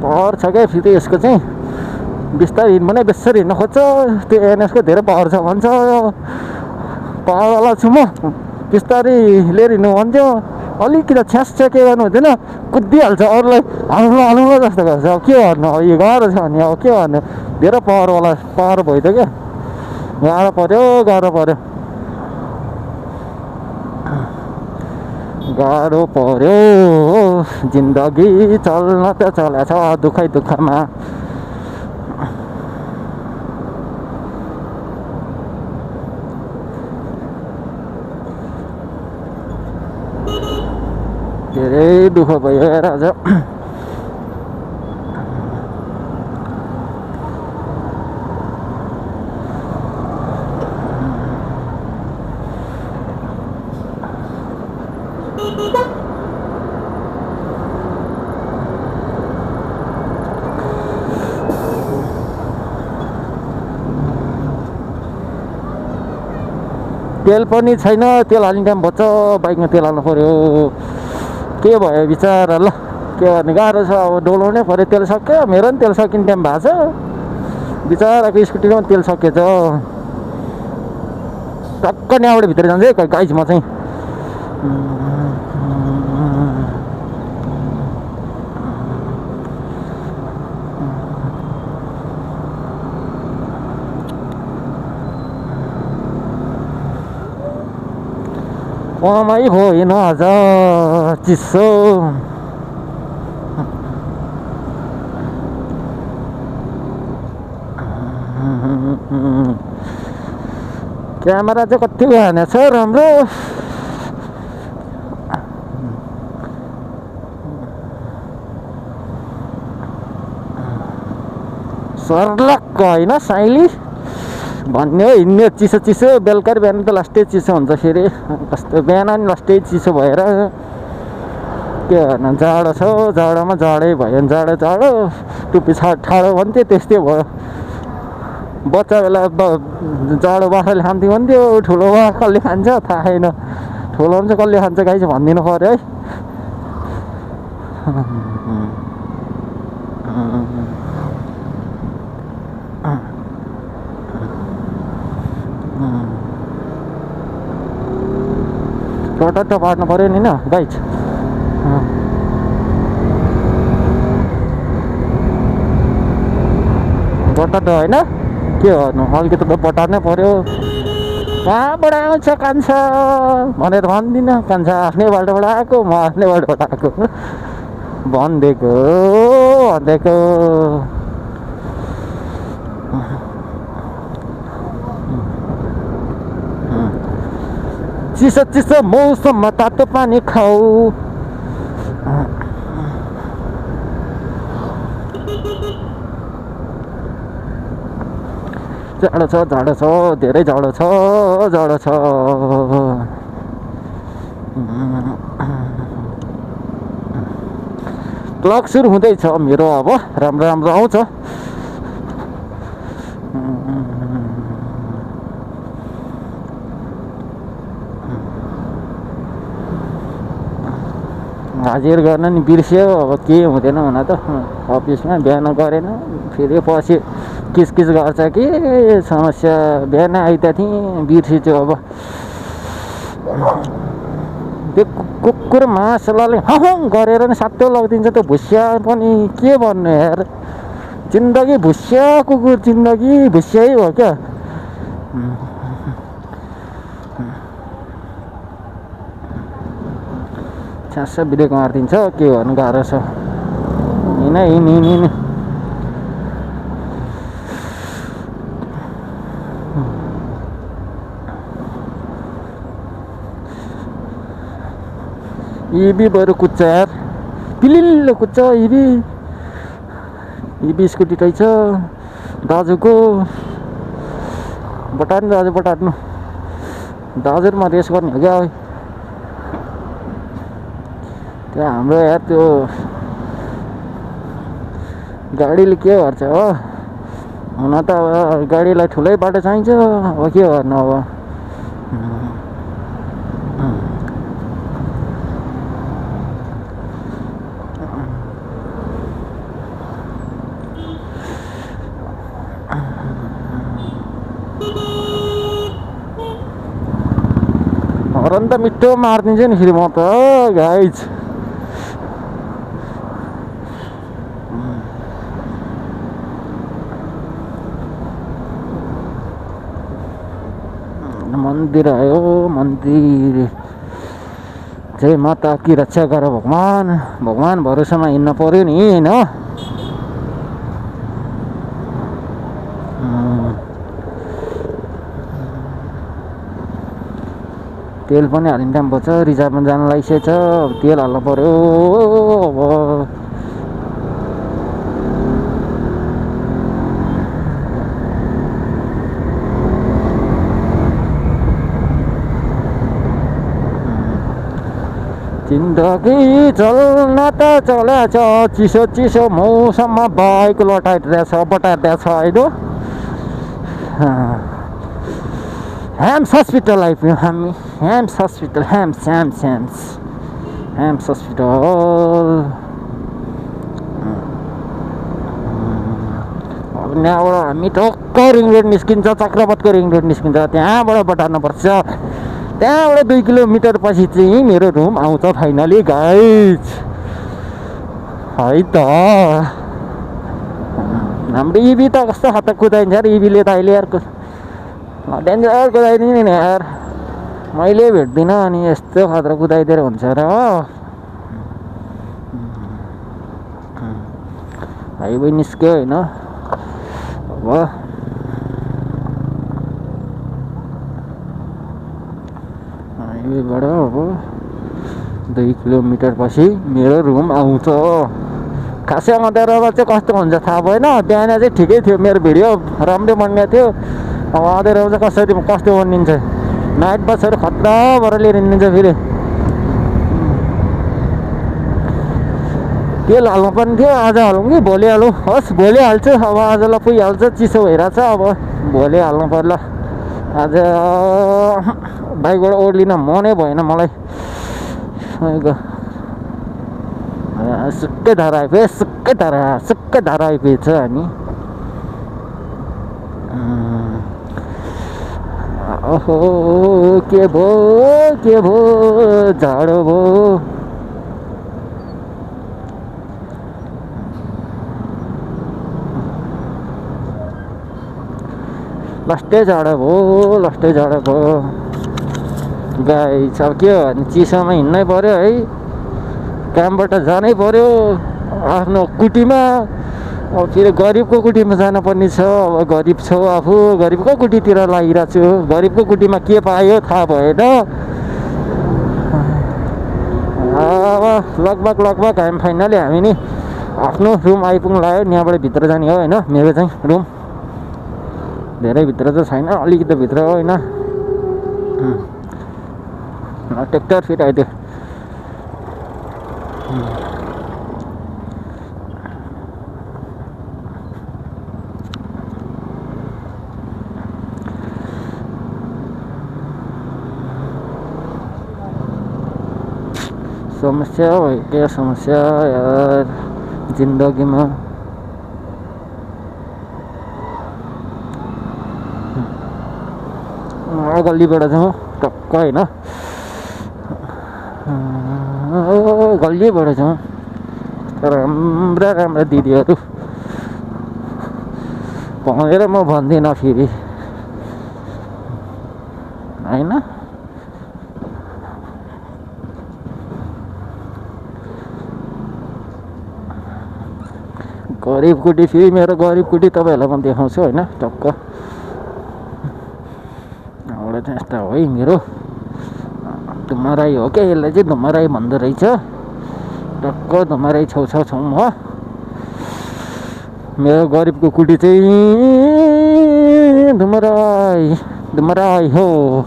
Power छ क्या फेरि यसको चाहिँ बिस्तारै हिँड्नु भने बेसरी हिँड्न खोज्छ त्यो एनएसको धेरै पावर छ भन्छ पावरवाला छु म बिस्तारै लिएर हिँड्नु भन्थ्यो अलिकति छ्यास के गर्नु हुँदैन कुदिहाल्छ अरूलाई हल्नु जस्तो गर्छ अब के गर्नु अब यो गाह्रो छ भने अब के गर्नु धेरै पावर भइदियो क्या गाह्रो पर्यो जिन्दगी चल्न त चलेछ दुःखमा धेरै दुःख भयो यार आज तेल पनि छैन तेल हाल्ने टाइम बच्च बाइकमा तेल हाल्नु पर्यो के भयो बिचारा ल के गर्ने गाह्रो छ अब डोलाउनै पर्यो तेल सक्यो मेरो पनि तेल सकिने टाइम भएको छ बिचाराको स्कुटीको पनि तेल सकिएछ टक्क न्याउबाट भित्र जान्छ है गाइज म चाहिँ कमाइ भएन आज चिसो क्यामेरा चाहिँ कति भएन छ राम्रो सर्लक्क होइन साइली भन्ने हो हिँड्ने चिसो बेलुका बिहान त लास्टै चिसो हुन्छ फेरि कस्तो बिहान नि लास्टै चिसो भएर के गर्नु जाडो छ जाडोमा जाडै भयो जाडो टुप्पी ठाडो भन्थ्यो त्यस्तै भयो बच्चा बेला जाडो बाख्राले खान्थ्यो भन्थ्यो ठुलो बाख्रा कसले खान्छ थाहा छैन ठुलो पनि चाहिँ कसले खान्छ गाई चाहिँ भनिदिनु पऱ्यो है टोटो पार्नु पऱ्यो नि न गाइज टोटो होइन के गर्नु अलिकति त बटार्नै पऱ्यो कहाँबाट आउँछ कान्छा भनेर भन्दिनँ कान्छा आफ्नै बाटोबाट आएको म आफ्नै बाटोबाट आएको भनिदिएको चिसो मौसममा तातो पानी खाऊ जाडो छ धेरै जाडो छ क्लक सुरु हुँदैछ मेरो अब राम्रो आउँछ हाजिर गर्न नि बिर्स्यो अब के हुँदैन हुन त अफिसमा बिहान गरेन फेरि पछि किसकिस गर्छ कि समस्या बिहान आइता थिएँ बिर्सिन्छु अब त्यो कुकुर मासलाले गरेर नि सातो लगिदिन्छ त्यो भुस्या पनि के भन्नु यार जिन्दगी भुस्या कुकुर जिन्दगी भुस्यै हो क्या छ्यास ब्रेक मारिदिन्छ के गर्नु गाह्रो छ हिँड इबी बरु कुच्चा यार पिलिल्लो कुच्चा इबी स्कुटी रहेछ दाजुको बटार्नु दाजुमा रेस गर्ने हो क्या त्यो हाम्रो यार त्यो गाडीले के गर्छ हो हुन त अब गाडीलाई ठुलै बाटो चाहिन्छ अब के गर्नु अब हरन त मिठो मारिदिन्छु नि फेरि म त गाइज। मन्दिर आयो मन्दिर। जय माता की रक्षा गर भगवान। भगवान भरोसामा हिँड्न पर्यो नि होइन। तेल पनि हाल्ने टाइम भयो छ। रिजर्भमा जान लागिसकेको छ। तेल हाल्नु पर्यो अब। जिन्दगी चल्न त चलेछ चिसो चिसो मौसममा बाइक लटाइदिएछ बटाइदिएछ होइन। ह्याम्स हस्पिटल आइपुग्यौँ हामी। HAMS hospital HAMS hospital. अब यहाँबाट हामी टक्क रिङ रोड निस्किन्छ। चक्रपथको रिङ रोड निस्किन्छ। त्यहाँबाट बटार्नुपर्छ। त्यहाँबाट 2 किलोमिटर पछि चाहिँ मेरो रुम आउँछ फाइनली गाइज है त। हाम्रो इभी त कस्तो खतरा कुदाइन्छ यार। इभीले त अहिले यार डेन्जर कुदाइदिने नि यार। मैले भेट्दिनँ अनि यस्तो खतरा कुदाइदिएर हुन्छ र हो। हाइवे निस्क्यो होइन। अब हाइवेबाट अब 2 किलोमिटर पछि मेरो रुम आउँछ। खासै अँध्यारोमा चाहिँ कस्तो हुन्छ थाहा भएन। बिहान चाहिँ ठिकै थियो मेरो भिडियो राम्रै बन्ने थियो। अब अँध्यारोमा चाहिँ कस्तो बनिन्छ। नाइट बसहरू खतरा भएर लिएर हिँडिन्छ फेरि। तेल हाल्नु पर्ने थियो। आज हालौँ कि भोलि हालौँ। होस् भोलि हाल्छु। अब आजलाई पुगिहाल्छ। चिसो भइरहेछ अब भोलि हाल्नु पर्ला। आज बाइकबाट ओर्लिन मनै भएन मलाई। सुक्कै धारा आइपुगेछ अनि। ओहो के भयो जाडो भयो। लास्टै जाडो भयो गाइस। अब के हो भने चिसोमा हिँड्नै पर्यो है। कामबाट जानै पर्यो आफ्नो कुटीमा। अब फेरि गरिबको कुटीमा जानुपर्ने छ। अब गरिब छौ आफू। गरिबको कुटीतिर लागिरहेको छु। गरिबको कुटीमा के पायो थाहा भएन। अब लगभग हामी फाइनली हामी नि आफ्नो रुम आइपुग्नु लाग्यो। यहाँबाट भित्र जाने हो होइन। मेरो चाहिँ रुम धेरै भित्र त छैन। अलिकति भित्र हो होइन। ट्र्याक्टर फेरि आइदियो। समस्या हो क्या समस्या यार जिन्दगीमा। गल्लीबाट जाउँ टक्क होइन। गल्लीबाट जाउँ। राम्रा दिदीहरू भनेर म भन्दिनँ फेरि होइन। गरिब कुटी फेरि मेरो गरिब कुटी तपाईँहरूलाई म देखाउँछु होइन। टक्क एउटा चाहिँ यस्तो हो है मेरो धुम्मराई हो क्या। यसलाई चाहिँ धुम्मराई भन्दो रहेछ। टक्क धुम्मराई छेउछाउ हो। मेरो गरिबको कुटी चाहिँ धुम्मराई हो।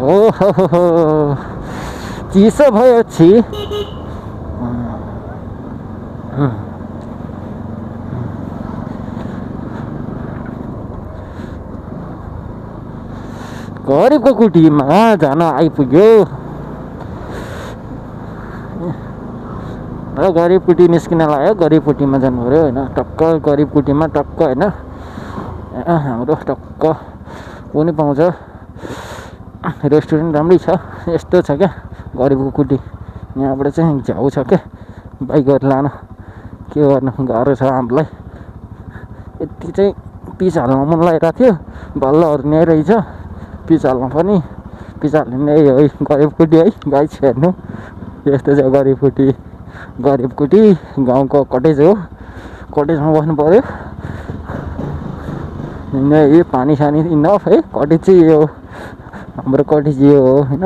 ओहो चिसो भयो छि। गरिबको कुटीमा जान आइपुग्यो। गरिब कुटी निस्किन लाग्यो गरिब कुटीमा जानु पऱ्यो होइन टक्क गरिब कुटीमा टक्क होइन हाम्रो टक्क पनि पाउँछ रेस्टुरेन्ट राम्रै छ यस्तो छ क्या गरिबको कुटी यहाँबाट चाहिँ झ्याउ छ क्या बाइकहरू लान के गर्नु गाह्रो छ हामीलाई यति चाहिँ पिच हाल्न मन लागिरहेको थियो बल्लहरू नै रहेछ पिच हाल्न पनि पिच हाल्ने है गरिब कुटी है गाइस हेर्नु यस्तो छ गरिब कुटी गाउँको कटेज हो कटेजमा बस्नु पऱ्यो यही पानी सानी इनफ है कटेज चाहिँ यो हाम्रो कटेज यो हो होइन